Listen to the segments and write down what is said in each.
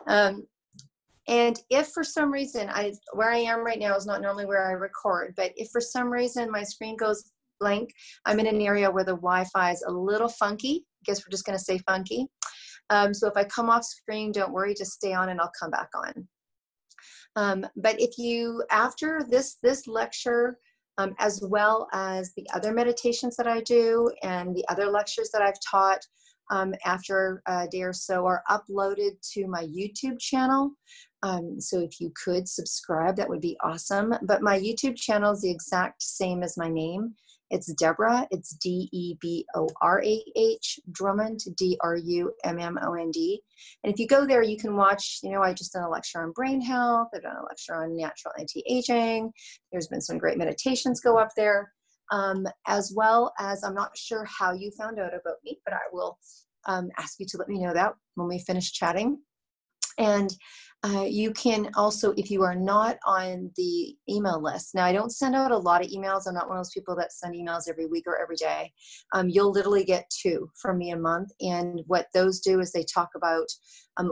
Um, and if for some reason, where I am right now is not normally where I record, but if for some reason my screen goes blank, I'm in an area where the Wi-Fi is a little funky. I guess we're just going to say funky. So if I come off screen, don't worry, just stay on and I'll come back on. But if you, after this lecture, as well as the other meditations that I do and the other lectures that I've taught after a day or so are uploaded to my YouTube channel. So if you could subscribe, that would be awesome. But my YouTube channel is the exact same as my name. It's Deborah. It's D-E-B-O-R-A-H, Drummond, D-R-U-M-M-O-N-D. And if you go there, you can watch, you know, I just done a lecture on brain health. I've done a lecture on natural anti-aging. There's been some great meditations go up there. As well as, I'm not sure how you found out about me, but I will ask you to let me know that when we finish chatting. And you can also, if you are not on the email list, now I don't send out a lot of emails. I'm not one of those people that send emails every week or every day. You'll literally get 2 from me a month. And what those do is they talk about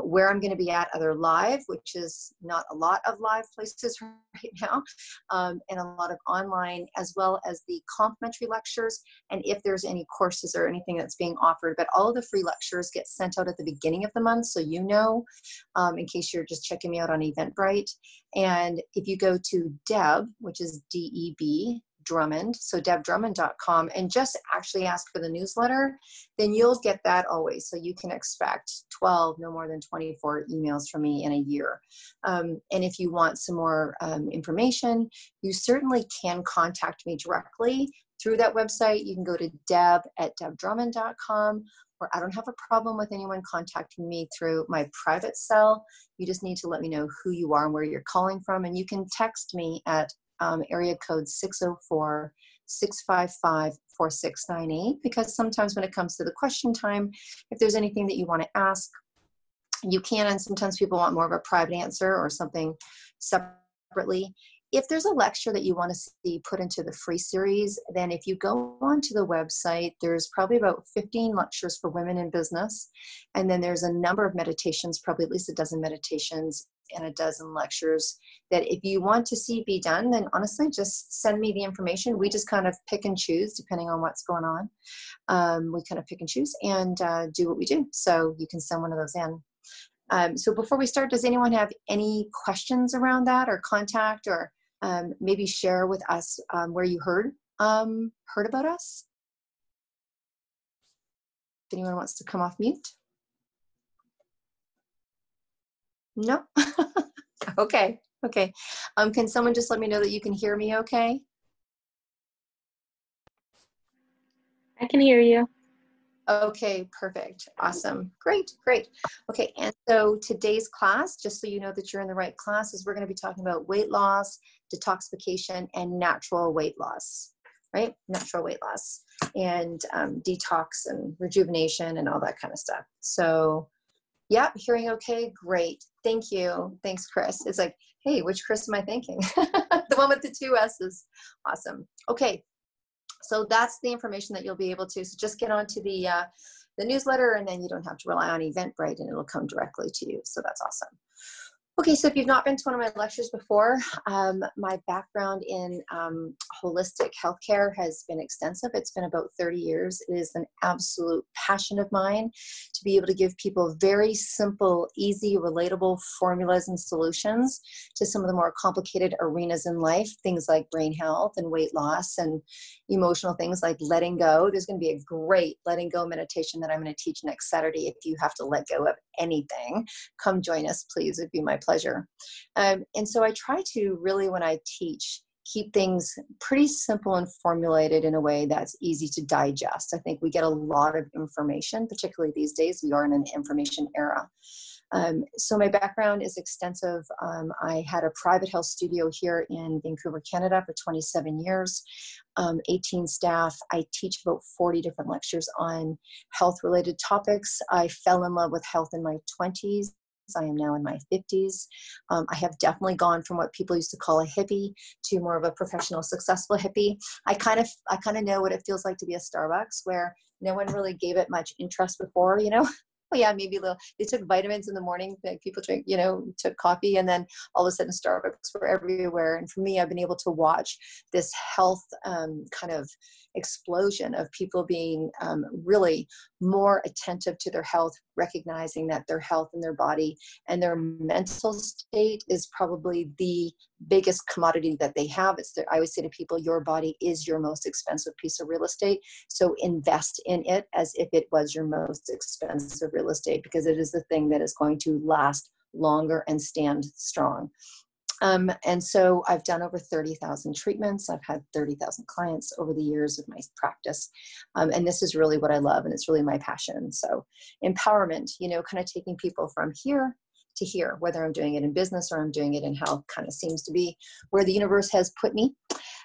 where I'm going to be at, either live, which is not a lot of live places right now, and a lot of online, as well as the complimentary lectures. And if there's any courses or anything that's being offered, but all of the free lectures get sent out at the beginning of the month. So you know, in case you're just checking me out on Eventbrite. And if you go to Deb, which is D-E-B, Drummond, so debdrummond.com, and just actually ask for the newsletter, then you'll get that always. So you can expect 12, no more than 24 emails from me in a year. And if you want some more information, you certainly can contact me directly through that website. You can go to deb@debdrummond.com, or I don't have a problem with anyone contacting me through my private cell. You just need to let me know who you are and where you're calling from. And you can text me at area code 604-655-4698, because sometimes when it comes to the question time, if there's anything that you want to ask, you can, and sometimes people want more of a private answer or something separately. If there's a lecture that you want to see put into the free series, then if you go onto the website, there's probably about 15 lectures for women in business. And then there's a number of meditations, probably at least a dozen meditations and a dozen lectures that if you want to see be done, then honestly, just send me the information. We just kind of pick and choose depending on what's going on. We kind of pick and choose and do what we do. So you can send one of those in. So before we start, does anyone have any questions around that, or contact, or maybe share with us where you heard about us? If anyone wants to come off mute? No? Okay. Okay. Can someone just let me know that you can hear me okay? I can hear you. Okay, perfect. Awesome. Great, great. Okay, and so today's class, just so you know that you're in the right class, is we're going to be talking about weight loss, detoxification, and natural weight loss, right? Natural weight loss and detox and rejuvenation and all that kind of stuff. So, yeah, hearing okay, great. Thank you. Thanks, Chris. It's like, hey, which Chris am I thinking? The one with the 2 S's. Awesome. Okay. So that's the information that you'll be able to. So just get onto the newsletter, and then you don't have to rely on Eventbrite, and it'll come directly to you. So that's awesome. Okay, so if you've not been to one of my lectures before, my background in holistic healthcare has been extensive. It's been about 30 years. It is an absolute passion of mine to be able to give people very simple, easy, relatable formulas and solutions to some of the more complicated arenas in life, things like brain health and weight loss and emotional things like letting go. There's going to be a great letting go meditation that I'm going to teach next Saturday. If you have to let go of anything, come join us, please. It'd be my pleasure. And so I try to really, when I teach, keep things pretty simple and formulated in a way that's easy to digest. I think we get a lot of information, particularly these days. We are in an information era. So my background is extensive. I had a private health studio here in Vancouver, Canada for 27 years, 18 staff. I teach about 40 different lectures on health-related topics. I fell in love with health in my 20s. I am now in my 50s. I have definitely gone from what people used to call a hippie to more of a professional, successful hippie. I kind of know what it feels like to be a Starbucks, where no one really gave it much interest before, you know. oh yeah, maybe a little, they took vitamins in the morning, like people drink, you know, took coffee, and then all of a sudden Starbucks were everywhere. And for me, I've been able to watch this health kind of explosion of people being really more attentive to their health, recognizing that their health and their body and their mental state is probably the biggest commodity that they have. I always say to people, your body is your most expensive piece of real estate. So invest in it as if it was your most expensive real estate, because it is the thing that is going to last longer and stand strong. And so I've done over 30,000 treatments. I've had 30,000 clients over the years of my practice. And this is really what I love, and it's really my passion. So empowerment, you know, kind of taking people from here to here, whether I'm doing it in business or I'm doing it in health, kind of seems to be where the universe has put me.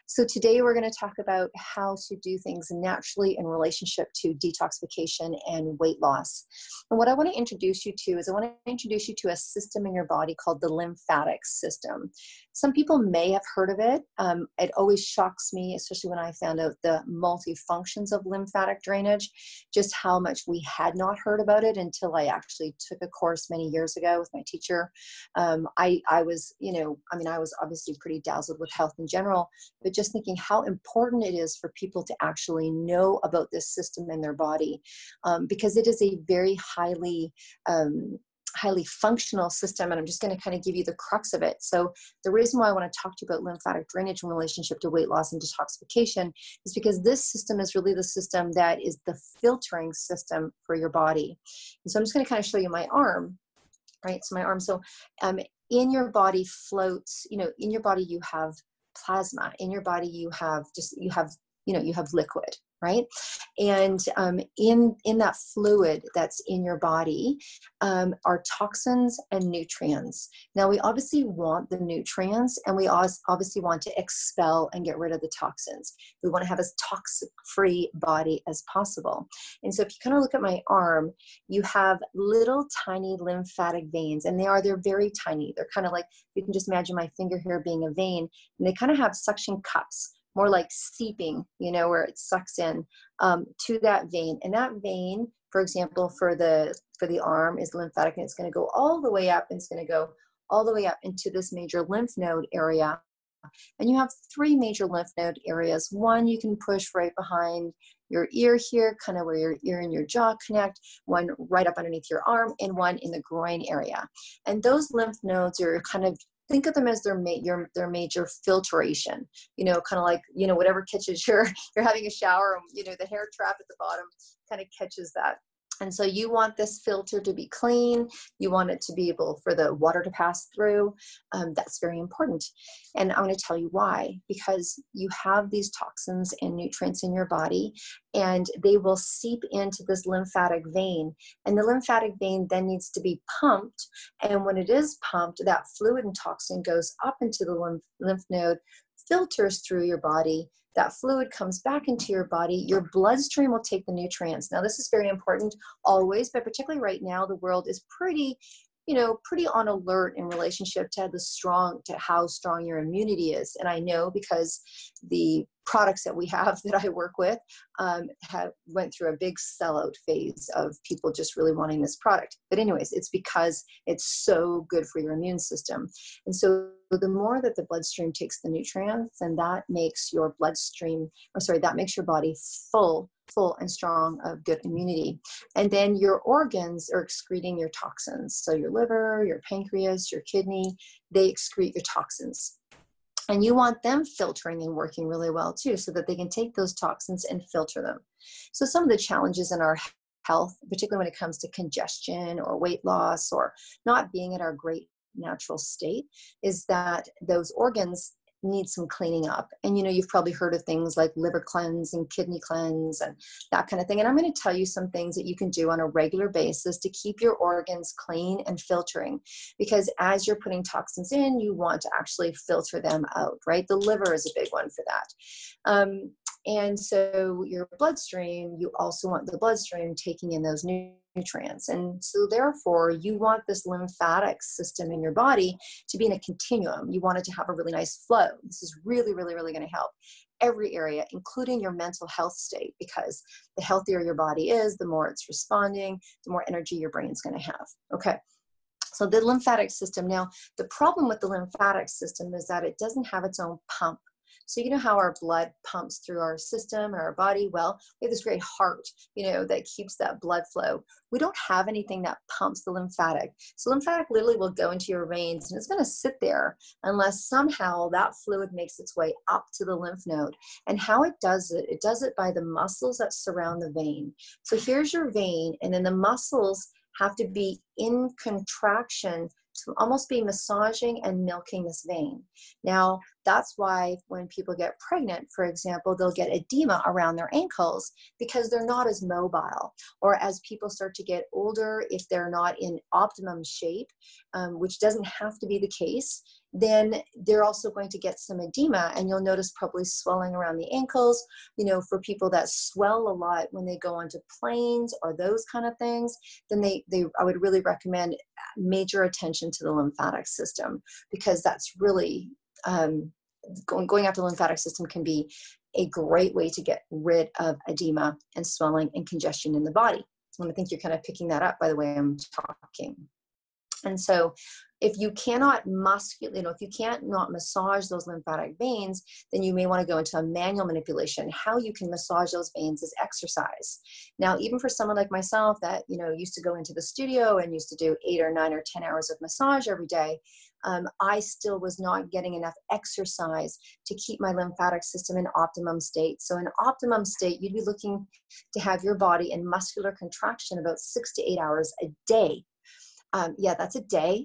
So today we're going to talk about how to do things naturally in relationship to detoxification and weight loss. And what I want to introduce you to is I want to introduce you to a system in your body called the lymphatic system. Some people may have heard of it. It always shocks me, especially when I found out the multifunctions of lymphatic drainage, just how much we had not heard about it until I actually took a course many years ago with my teacher. I was, you know, I mean, I was obviously pretty dazzled with health in general, but just thinking how important it is for people to actually know about this system in their body, because it is a very highly functional system. And I'm just going to kind of give you the crux of it. So the reason why I want to talk to you about lymphatic drainage in relationship to weight loss and detoxification is because this system is really the system that is the filtering system for your body. And so I'm just going to kind of show you my arm, right? So my arm, so in your body floats, you know, in your body you have plasma. In your body you have liquid, right? And in that fluid that's in your body are toxins and nutrients. Now we obviously want the nutrients, and we obviously want to expel and get rid of the toxins. We want to have as toxic-free body as possible. And so if you kind of look at my arm, you have little tiny lymphatic veins, and they're very tiny. They're kind of like, you can just imagine my finger here being a vein, and they kind of have suction cups, more like seeping, you know, where it sucks in to that vein. And that vein, for example, for the arm is lymphatic, and it's going to go all the way up, and it's going to go all the way up into this major lymph node area. And you have three major lymph node areas. One you can push right behind your ear here, kind of where your ear and your jaw connect, one right up underneath your arm, and one in the groin area. And those lymph nodes are kind of, think of them as their major filtration, you know, kind of like, you know, whatever catches you're having a shower, and, you know, the hair trap at the bottom kind of catches that. And so you want this filter to be clean. You want it to be able for the water to pass through. That's very important. And I'm going to tell you why. Because you have these toxins and nutrients in your body, and they will seep into this lymphatic vein. And the lymphatic vein then needs to be pumped. And when it is pumped, that fluid and toxin goes up into the lymph node, filters through your body. That fluid comes back into your body. Your bloodstream will take the nutrients. Now, this is very important always, but particularly right now, the world is pretty on alert in relationship to how strong your immunity is. And I know because the products that we have that I work with went through a big sellout phase of people just really wanting this product. But anyways, it's because it's so good for your immune system. And so the more that the bloodstream takes the nutrients, and that makes your that makes your body full and strong of good immunity. And then your organs are excreting your toxins. So your liver, your pancreas, your kidney, they excrete your toxins. And you want them filtering and working really well too, so that they can take those toxins and filter them. So some of the challenges in our health, particularly when it comes to congestion or weight loss or not being at our great natural state, is that those organs need some cleaning up. And you know, you've probably heard of things like liver cleanse and kidney cleanse and that kind of thing. And I'm going to tell you some things that you can do on a regular basis to keep your organs clean and filtering, because as you're putting toxins in, you want to actually filter them out, right? The liver is a big one for that. And so your bloodstream, you also want the bloodstream taking in those nutrients. And so therefore you want this lymphatic system in your body to be in a continuum. You want it to have a really nice flow. This is really, really, really going to help. every area, including your mental health state, because the healthier your body is, the more it's responding, the more energy your brain's going to have. Okay. So the lymphatic system. Now, the problem with the lymphatic system is that it doesn't have its own pump. So you know how our blood pumps through our system and our body? Well, we have this great heart, that keeps that blood flow. We don't have anything that pumps the lymphatic. So lymphatic literally will go into your veins and it's going to sit there unless somehow that fluid makes its way up to the lymph node. And how it does it by the muscles that surround the vein. So here's your vein, and then the muscles have to be in contraction to almost be massaging and milking this vein. Now, that's why when people get pregnant, for example, they'll get edema around their ankles because they're not as mobile. Or as people start to get older, if they're not in optimum shape, which doesn't have to be the case, then they're also going to get some edema, and you'll notice probably swelling around the ankles. For people that swell a lot when they go onto planes or those kind of things, then I would really recommend major attention to the lymphatic system, because that's really going after the lymphatic system can be a great way to get rid of edema and swelling and congestion in the body. And I think you're kind of picking that up by the way I'm talking. And so if you cannot if you can't not massage those lymphatic veins, then you may want to go into a manual manipulation. How you can massage those veins is exercise. Now, even for someone like myself that, used to go into the studio and used to do 8 or 9 or 10 hours of massage every day, I still was not getting enough exercise to keep my lymphatic system in optimum state. So in optimum state, you'd be looking to have your body in muscular contraction about 6 to 8 hours a day. Yeah, that's a day.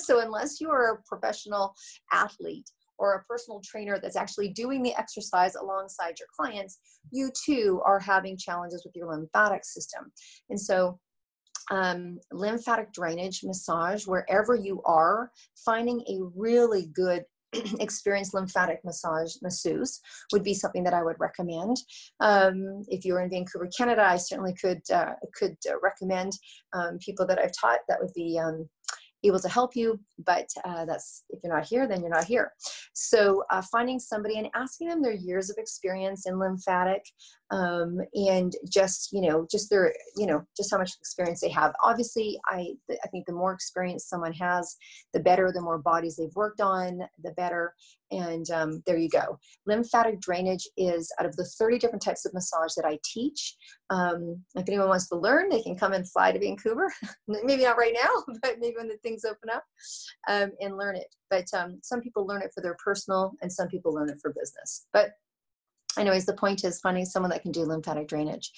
So unless you are a professional athlete or a personal trainer that's actually doing the exercise alongside your clients, you too are having challenges with your lymphatic system. And so lymphatic drainage massage, wherever you are, finding a really good experienced lymphatic masseuse would be something that I would recommend. If you're in Vancouver, Canada, I certainly could recommend people that I've taught that would be able to help you, but that's, if you're not here, then you're not here. So finding somebody and asking them their years of experience in lymphatic, and just their, just how much experience they have. Obviously, I think the more experience someone has, the better. The more bodies they've worked on, the better. And there you go. Lymphatic drainage is, out of the 30 different types of massage that I teach, if anyone wants to learn, they can come and fly to Vancouver. Maybe not right now, but maybe when the things open up, and learn it. But some people learn it for their personal, and some people learn it for business. But anyways, the point is finding someone that can do lymphatic drainage.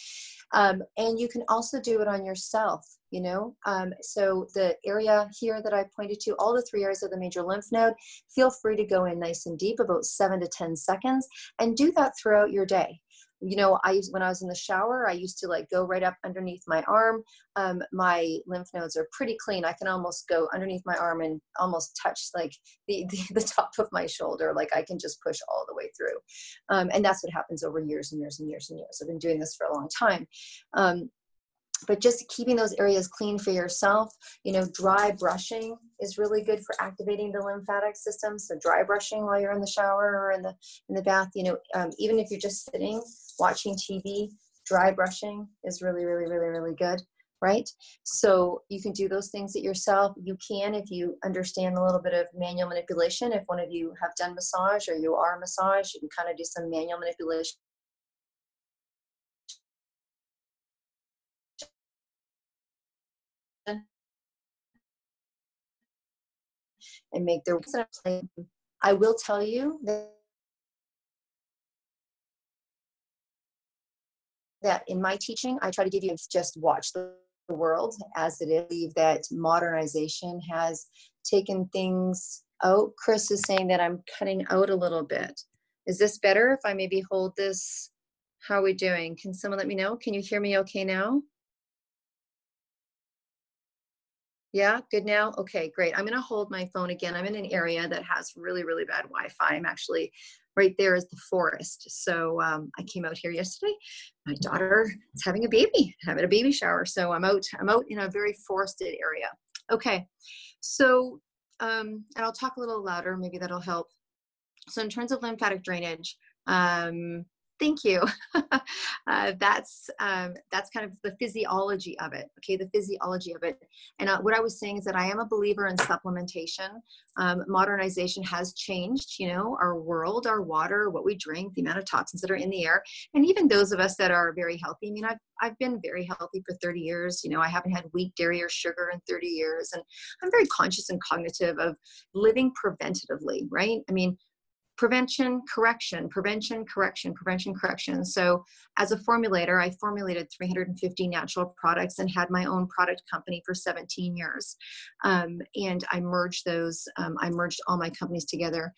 And you can also do it on yourself, so the area here that I pointed to, all the 3 areas of the major lymph node, feel free to go in nice and deep, about 7 to 10 seconds, and do that throughout your day. When I was in the shower, I used to go right up underneath my arm. My lymph nodes are pretty clean. I can almost go underneath my arm and almost touch the top of my shoulder. I can just push all the way through. And that's what happens over years and years and years and years. I've been doing this for a long time. But just keeping those areas clean for yourself. Dry brushing is really good for activating the lymphatic system. So dry brushing while you're in the shower or in the bath, even if you're just sitting watching TV, dry brushing is really, really, really, really good, right? So you can do those things at yourself. You can, if you understand a little bit of manual manipulation. If one of you have done massage or you are massage, you can kind of do some manual manipulation. And make their play. I will tell you that in my teaching, I try to give you just watch the world as it is. I believe that modernization has taken things out. Chris is saying that I'm cutting out a little bit. Is this better if I maybe hold this? How are we doing? Can someone let me know? Can you hear me okay now? Yeah, good now? Okay, great. I'm going to hold my phone again. I'm in an area that has really, really bad Wi-Fi. I'm actually right there is the forest. So I came out here yesterday. My daughter is having a baby, having a baby shower. So I'm out in a very forested area. Okay, so, and I'll talk a little louder, maybe that'll help. So in terms of lymphatic drainage, Thank you. That's kind of the physiology of it. Okay, the physiology of it. And what I was saying is that I am a believer in supplementation. Modernization has changed, our world, our water, what we drink, the amount of toxins that are in the air, and even those of us that are very healthy. I mean, I've been very healthy for 30 years. I haven't had wheat, dairy, or sugar in 30 years, and I'm very conscious and cognitive of living preventatively. Right? I mean, prevention, correction, prevention, correction, prevention, correction. So as a formulator, I formulated 350 natural products and had my own product company for 17 years. And I merged those, I merged all my companies together.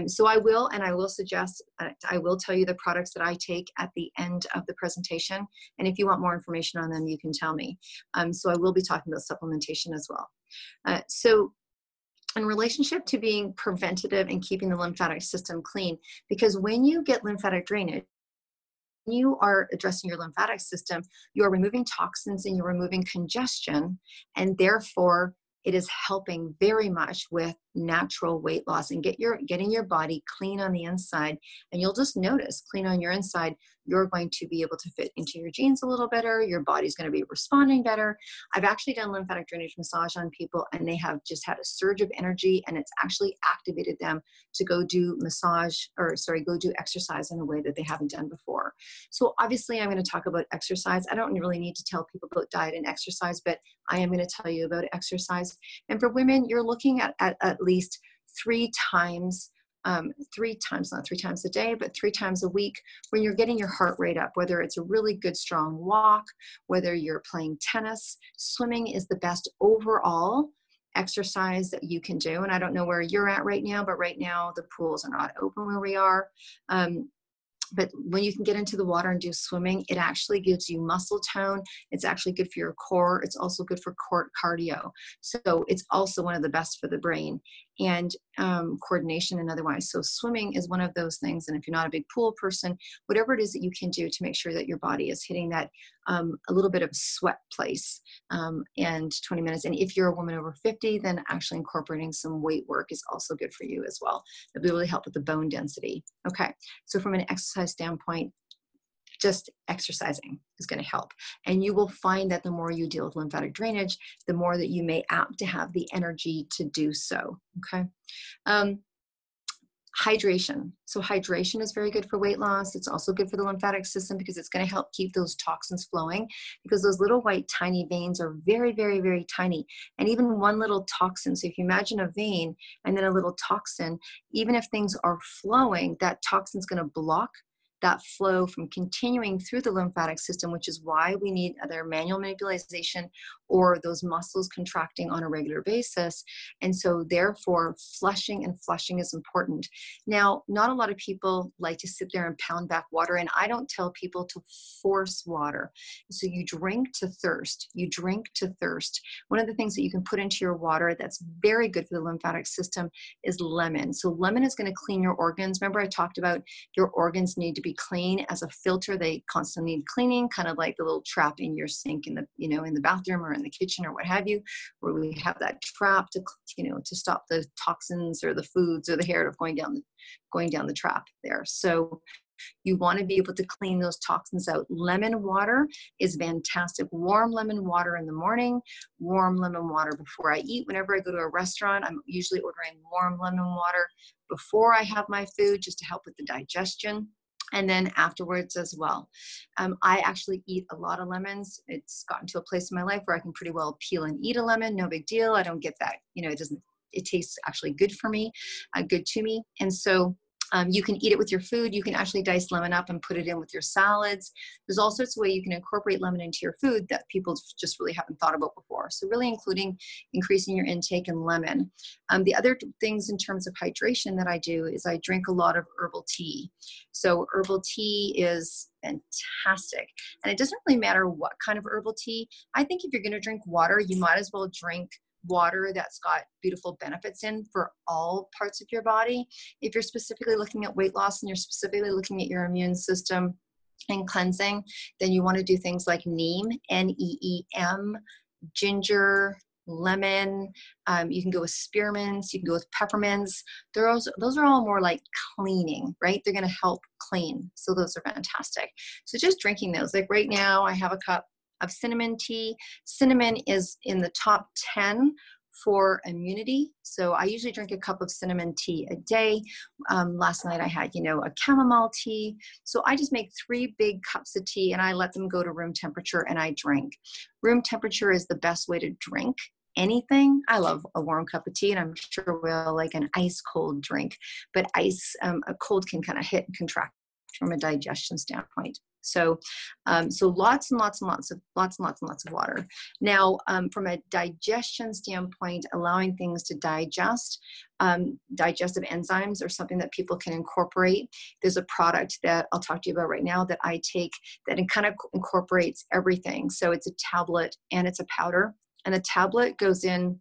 So I will suggest, I will tell you the products that I take at the end of the presentation. And if you want more information on them, you can tell me. So I will be talking about supplementation as well. So in relationship to being preventative and keeping the lymphatic system clean, because when you get lymphatic drainage, you are addressing your lymphatic system, you are removing toxins and you're removing congestion, and therefore it is helping very much with natural weight loss and getting your body clean on the inside. And you'll just notice clean on your inside, you're going to be able to fit into your jeans a little better. Your body's going to be responding better. I've actually done lymphatic drainage massage on people, and they have just had a surge of energy, and it's actually activated them to go do go do exercise in a way that they haven't done before. So obviously I'm going to talk about exercise. I don't really need to tell people about diet and exercise, but I am going to tell you about exercise. And for women, you're looking at least three times not 3 times a day, but 3 times a week, when you're getting your heart rate up, whether it's a really good strong walk, whether you're playing tennis. Swimming is the best overall exercise that you can do. And I don't know where you're at right now, but right now the pools are not open where we are. But when you can get into the water and do swimming, it actually gives you muscle tone. It's actually good for your core. It's also good for cardio. So it's also one of the best for the brain and coordination and otherwise. So swimming is one of those things. And if you're not a big pool person, whatever it is that you can do to make sure that your body is hitting that a little bit of sweat place and 20 minutes. And if you're a woman over 50, then actually incorporating some weight work is also good for you as well. It'll really help with the bone density. Okay, so from an exercise standpoint, just exercising is going to help. And you will find that the more you deal with lymphatic drainage, the more that you may apt to have the energy to do so. Okay. Hydration. So hydration is very good for weight loss. It's also good for the lymphatic system because it's going to help keep those toxins flowing, because those little white tiny veins are very, very, very tiny. And even one little toxin, so if you imagine a vein and then a little toxin, even if things are flowing, that toxin is going to block that flow from continuing through the lymphatic system, which is why we need either manual manipulation or those muscles contracting on a regular basis. And so therefore flushing is important. Now, not a lot of people like to sit there and pound back water, and I don't tell people to force water. So you drink to thirst. You drink to thirst. One of the things that you can put into your water that's very good for the lymphatic system is lemon. So lemon is going to clean your organs. Remember I talked about your organs need to be clean as a filter. They constantly need cleaning, kind of like the little trap in your sink in the, in the bathroom or in the kitchen or what have you, where we have that trap to, to stop the toxins or the foods or the hair of going down the trap there. So you want to be able to clean those toxins out. Lemon water is fantastic. Warm lemon water in the morning, warm lemon water before I eat. Whenever I go to a restaurant, I'm usually ordering warm lemon water before I have my food, just to help with the digestion. And then afterwards as well. I actually eat a lot of lemons. It's gotten to a place in my life where I can pretty well peel and eat a lemon. No big deal. I don't get that, it tastes actually good for me, good to me. And so you can eat it with your food. You can actually dice lemon up and put it in with your salads. There's all sorts of ways you can incorporate lemon into your food that people just really haven't thought about before. So really increasing your intake in lemon. The other things in terms of hydration that I do is I drink a lot of herbal tea. So herbal tea is fantastic. And it doesn't really matter what kind of herbal tea. I think if you're going to drink water, you might as well drink water that's got beautiful benefits in for all parts of your body. If you're specifically looking at weight loss and you're specifically looking at your immune system and cleansing, then you want to do things like neem, N-E-E-M, ginger, lemon. You can go with spearmints. You can go with peppermints. Those are all more like cleaning, right? They're going to help clean. So those are fantastic. So just drinking those. Like right now, I have a cup of cinnamon tea. Cinnamon is in the top 10 for immunity. So I usually drink a cup of cinnamon tea a day. Last night I had, a chamomile tea. So I just make 3 big cups of tea and I let them go to room temperature and I drink. Room temperature is the best way to drink anything. I love a warm cup of tea, and I'm sure we'll like an ice cold drink, but a cold can kind of hit and contract from a digestion standpoint. So lots and lots of water. Now, from a digestion standpoint, allowing things to digest, digestive enzymes are something that people can incorporate. There's a product that I'll talk to you about right now that I take that kind of incorporates everything. So it's a tablet and it's a powder, and the tablet goes in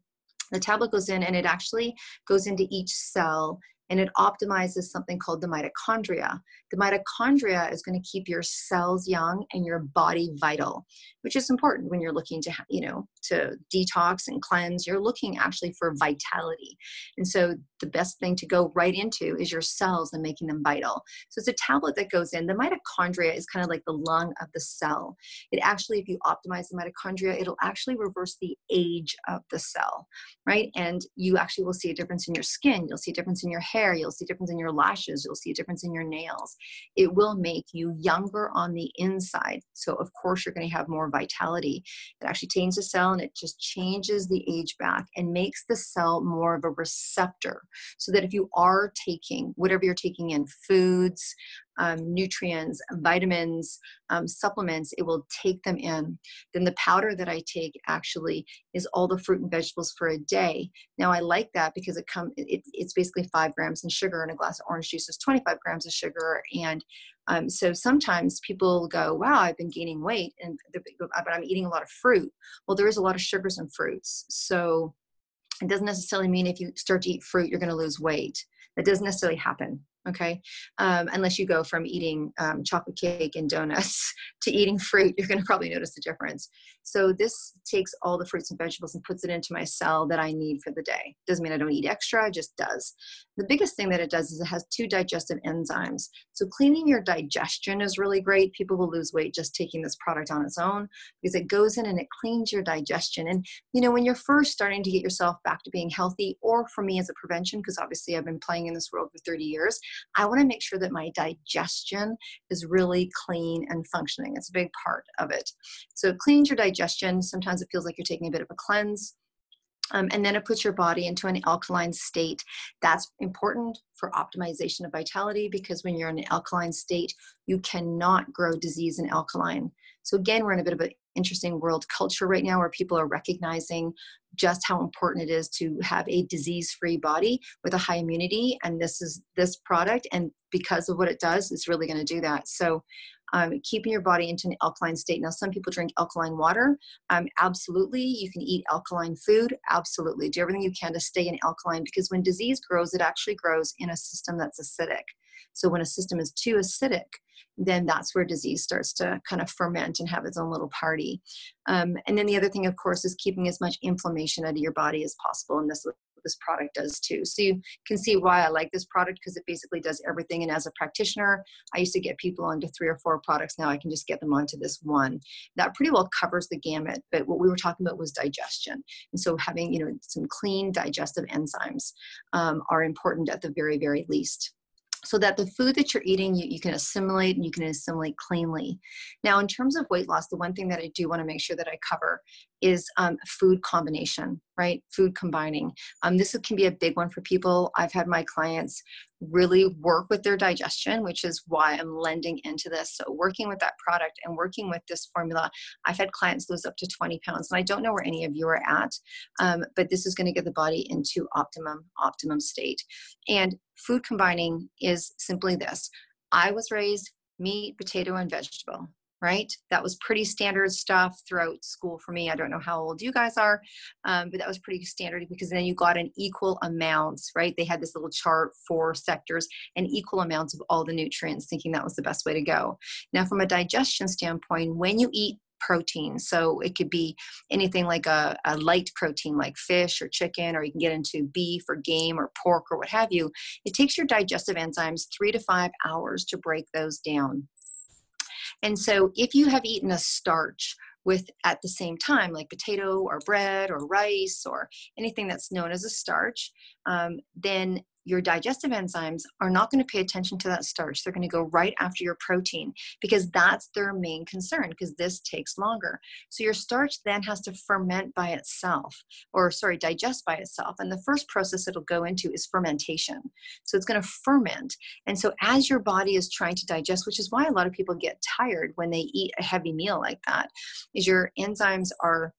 and it actually goes into each cell, and it optimizes something called the mitochondria. The mitochondria is going to keep your cells young and your body vital, which is important when you're looking to, to detox and cleanse. You're looking actually for vitality. And so the best thing to go right into is your cells and making them vital. So it's a tablet that goes in. The mitochondria is kind of like the lung of the cell. It actually, if you optimize the mitochondria, it'll actually reverse the age of the cell, right? And you actually will see a difference in your skin. You'll see a difference in your hair. You'll see a difference in your lashes. You'll see a difference in your nails. It will make you younger on the inside. So of course you're going to have more vitality. It actually changes the cell, and it just changes the age back and makes the cell more of a receptor. So that if you are taking whatever you're taking in, foods, nutrients, vitamins, supplements, it will take them in. Then the powder that I take actually is all the fruit and vegetables for a day. Now I like that because it's basically 5 grams in sugar, and a glass of orange juice is 25 grams of sugar. And so sometimes people go, wow, I've been gaining weight, but I'm eating a lot of fruit. Well, there is a lot of sugars in fruits. So it doesn't necessarily mean if you start to eat fruit, you're going to lose weight. That doesn't necessarily happen. Okay. Unless you go from eating chocolate cake and donuts to eating fruit, you're going to probably notice the difference. So this takes all the fruits and vegetables and puts it into my cell that I need for the day. Doesn't mean I don't eat extra, it just does. The biggest thing that it does is it has 2 digestive enzymes. So cleaning your digestion is really great. People will lose weight just taking this product on its own because it goes in and it cleans your digestion. And, when you're first starting to get yourself back to being healthy, or for me as a prevention, because obviously I've been playing in this world for 30 years, I want to make sure that my digestion is really clean and functioning. It's a big part of it. So it cleans your digestion. Sometimes it feels like you're taking a bit of a cleanse. And then it puts your body into an alkaline state. That's important for optimization of vitality, because when you're in an alkaline state, you cannot grow disease in alkaline. So again, we're in a bit of an interesting world culture right now where people are recognizing just how important it is to have a disease-free body with a high immunity. And this product, and because of what it does, it's really going to do that. So keeping your body into an alkaline state. Now, some people drink alkaline water. Absolutely. You can eat alkaline food. Absolutely. Do everything you can to stay in alkaline, because when disease grows, it actually grows in a system that's acidic. So when a system is too acidic, then that's where disease starts to kind of ferment and have its own little party. And then the other thing, of course, is keeping as much inflammation out of your body as possible. And this product does too. So you can see why I like this product, because it basically does everything. And as a practitioner, I used to get people onto 3 or 4 products. Now I can just get them onto this one. That pretty well covers the gamut. But what we were talking about was digestion. And so having, some clean digestive enzymes are important at the very, very least, so that the food that you're eating, you can assimilate, and you can assimilate cleanly. Now, in terms of weight loss, the one thing that I do want to make sure that I cover is food combination, right? Food combining. This can be a big one for people. I've had my clients really work with their digestion, which is why I'm lending into this. So working with that product and working with this formula, I've had clients lose up to 20 pounds. And I don't know where any of you are at, but this is going to get the body into optimum state. And food combining is simply this. I was raised meat, potato, and vegetable, right? That was pretty standard stuff throughout school for me. I don't know how old you guys are, but that was pretty standard, because then you got an equal amounts, right? They had this little chart for sectors and equal amounts of all the nutrients, thinking that was the best way to go. Now, from a digestion standpoint, when you eat protein. So it could be anything like a light protein like fish or chicken, or you can get into beef or game or pork or what have you. It takes your digestive enzymes 3 to 5 hours to break those down. And so if you have eaten a starch with at the same time, like potato or bread or rice or anything that's known as a starch, then your digestive enzymes are not going to pay attention to that starch. They're going to go right after your protein because that's their main concern, because this takes longer. So your starch then has to ferment by itself, or digest by itself. And the first process it'll go into is fermentation. So it's going to ferment. And so as your body is trying to digest, which is why a lot of people get tired when they eat a heavy meal like that, is your enzymes are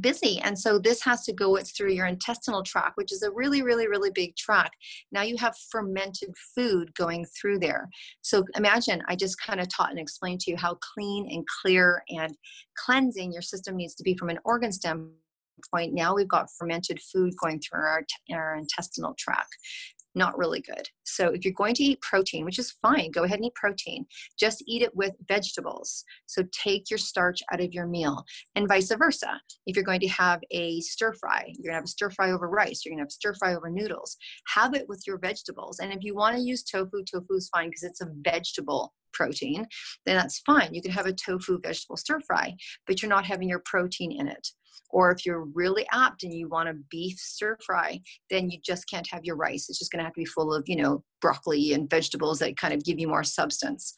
busy. And so this has to go through your intestinal tract, which is a really, really, really big tract. Now you have fermented food going through there. So imagine I just kind of taught and explained to you how clean and clear and cleansing your system needs to be from an organ standpoint. Now we've got fermented food going through our intestinal tract. Not really good. So if you're going to eat protein, which is fine, go ahead and eat protein. Just eat it with vegetables. So take your starch out of your meal, and vice versa. If you're going to have a stir fry, you're going to have a stir fry over rice, you're going to have stir fry over noodles, have it with your vegetables. And if you want to use tofu, tofu is fine because it's a vegetable protein, then that's fine. You can have a tofu vegetable stir fry, but you're not having your protein in it. Or if you're really apt and you want a beef stir fry, then you just can't have your rice. It's just going to have to be full of, broccoli and vegetables that kind of give you more substance.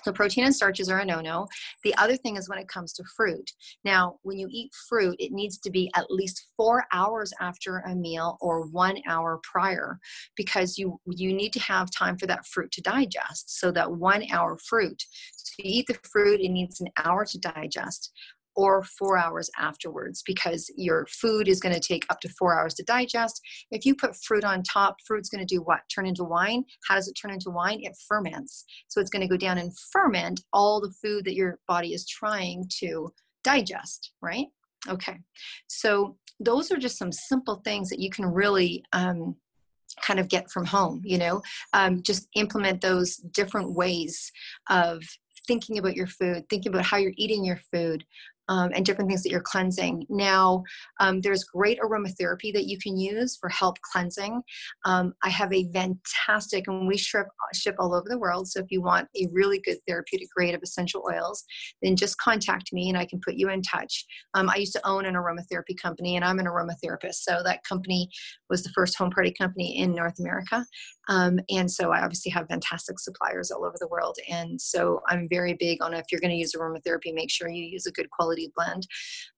So protein and starches are a no-no. The other thing is when it comes to fruit. Now, when you eat fruit, it needs to be at least 4 hours after a meal or 1 hour prior, because you need to have time for that fruit to digest. So that 1 hour fruit. So you eat the fruit, it needs an hour to digest, or 4 hours afterwards, because your food is going to take up to 4 hours to digest. If you put fruit on top, fruit's going to do what? Turn into wine. How does it turn into wine? It ferments. So it's going to go down and ferment all the food that your body is trying to digest, right? Okay. So those are just some simple things that you can really kind of get from home, just implement those different ways of thinking about your food, thinking about how you're eating your food, and different things that you're cleansing. Now, there's great aromatherapy that you can use for help cleansing. I have a fantastic, and we ship all over the world. So if you want a really good therapeutic grade of essential oils, then just contact me and I can put you in touch. I used to own an aromatherapy company, and I'm an aromatherapist. So that company was the first home party company in North America. And so I obviously have fantastic suppliers all over the world. And so I'm very big on, if you're going to use aromatherapy, make sure you use a good quality blend.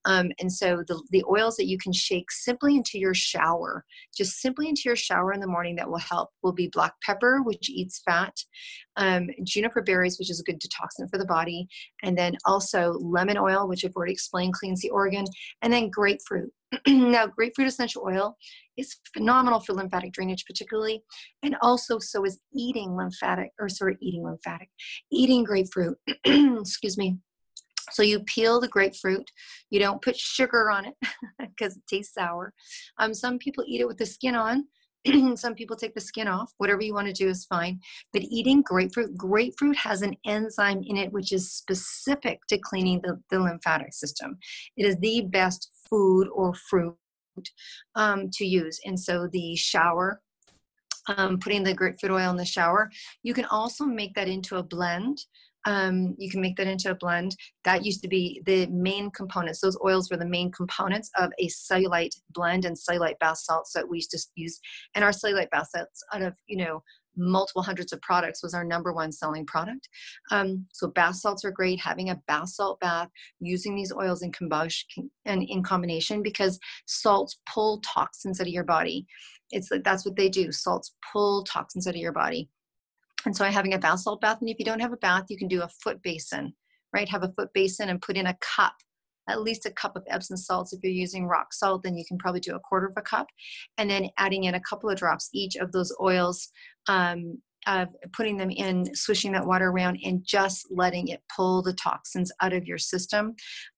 And so the oils that you can shake simply into your shower, just simply into your shower in the morning that will help, will be black pepper, which eats fat, juniper berries, which is a good detoxant for the body, and then also lemon oil, which I've already explained cleans the organ, and then grapefruit. Now, grapefruit essential oil is phenomenal for lymphatic drainage particularly, and also so is eating grapefruit. Excuse me. So you peel the grapefruit. You don't put sugar on it because it tastes sour. Some people eat it with the skin on. Some people take the skin off. Whatever you want to do is fine. But eating grapefruit has an enzyme in it which is specific to cleaning the lymphatic system. It is the best food or fruit to use. And so the shower, putting the grapefruit oil in the shower, you can also make that into a blend. You can make that into a blend. That used to be the main components. Those oils were the main components of a cellulite blend and cellulite bath salts that we used to use. And our cellulite bath salts, out of, multiple hundreds of products, was our number one selling product. So bath salts are great. Having a bath salt bath, using these oils in combustion and in combination, because salts pull toxins out of your body. It's like, that's what they do. Salts pull toxins out of your body. And so having a bath salt bath, and if you don't have a bath, you can do a foot basin, right? Have a foot basin and put in a cup, at least a cup of Epsom salts. If you're using rock salt, then you can probably do a quarter of a cup, and then adding in a couple of drops each of those oils of putting them in, swishing that water around, and just letting it pull the toxins out of your system.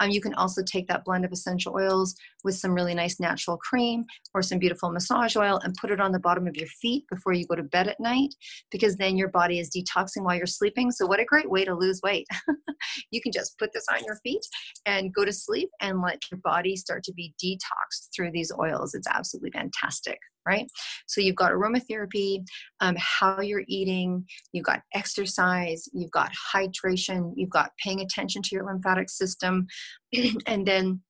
You can also take that blend of essential oils with some really nice natural cream or some beautiful massage oil and put it on the bottom of your feet before you go to bed at night, because then your body is detoxing while you're sleeping. So what a great way to lose weight. You can just put this on your feet and go to sleep and let your body start to be detoxed through these oils. It's absolutely fantastic. Right? So you've got aromatherapy, how you're eating, you've got exercise, you've got hydration, you've got paying attention to your lymphatic system, and then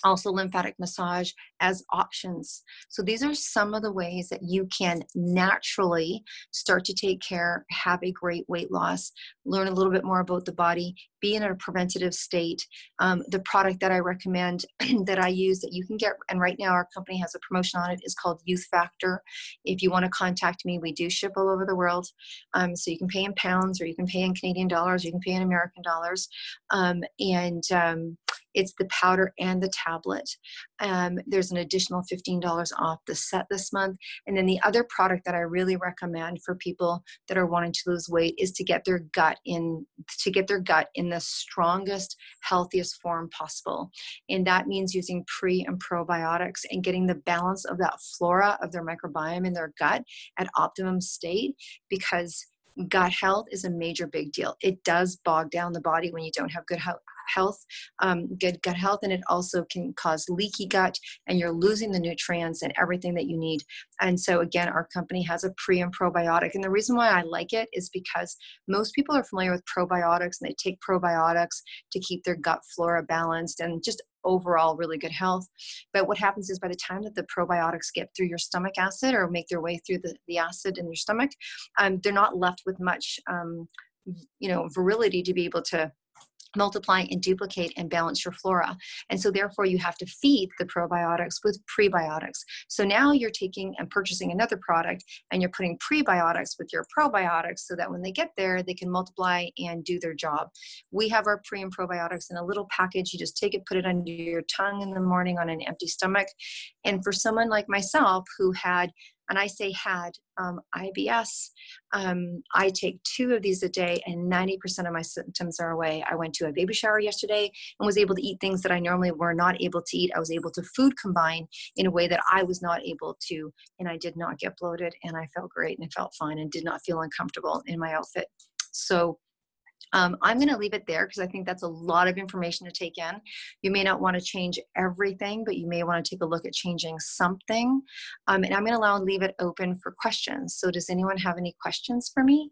also lymphatic massage as options. So these are some of the ways that you can naturally start to take care, have a great weight loss, learn a little bit more about the body, be in a preventative state. The product that I recommend that I use that you can get, and right now our company has a promotion on it, is called Youth Factor. If you want to contact me, we do ship all over the world. So you can pay in pounds, or you can pay in Canadian dollars, or you can pay in American dollars. It's the powder and the tablet. There's an additional $15 off the set this month. And then the other product that I really recommend for people that are wanting to lose weight is to get their gut in the strongest, healthiest form possible. And that means using pre and probiotics and getting the balance of that flora of their microbiome in their gut at optimum state, because gut health is a major big deal. It does bog down the body when you don't have good good gut health, and it also can cause leaky gut, and you're losing the nutrients and everything that you need. And so again, our company has a pre and probiotic, and the reason why I like it is because most people are familiar with probiotics, and they take probiotics to keep their gut flora balanced and just overall really good health. But what happens is by the time that the probiotics get through your stomach acid or make their way through the acid in your stomach, they're not left with much virility to be able to multiply and duplicate and balance your flora. And so therefore you have to feed the probiotics with prebiotics. So now you're taking and purchasing another product, and you're putting prebiotics with your probiotics so that when they get there, they can multiply and do their job. We have our pre and probiotics in a little package. You just take it, put it under your tongue in the morning on an empty stomach. And for someone like myself who had, and I say had, IBS, I take 2 of these a day, and 90% of my symptoms are away. I went to a baby shower yesterday and was able to eat things that I normally were not able to eat. I was able to food combine in a way that I was not able to, and I did not get bloated, and I felt great, and I felt fine, and did not feel uncomfortable in my outfit. So I'm going to leave it there, because I think that's a lot of information to take in. You may not want to change everything, but you may want to take a look at changing something. And I'm going to leave it open for questions. So does anyone have any questions for me?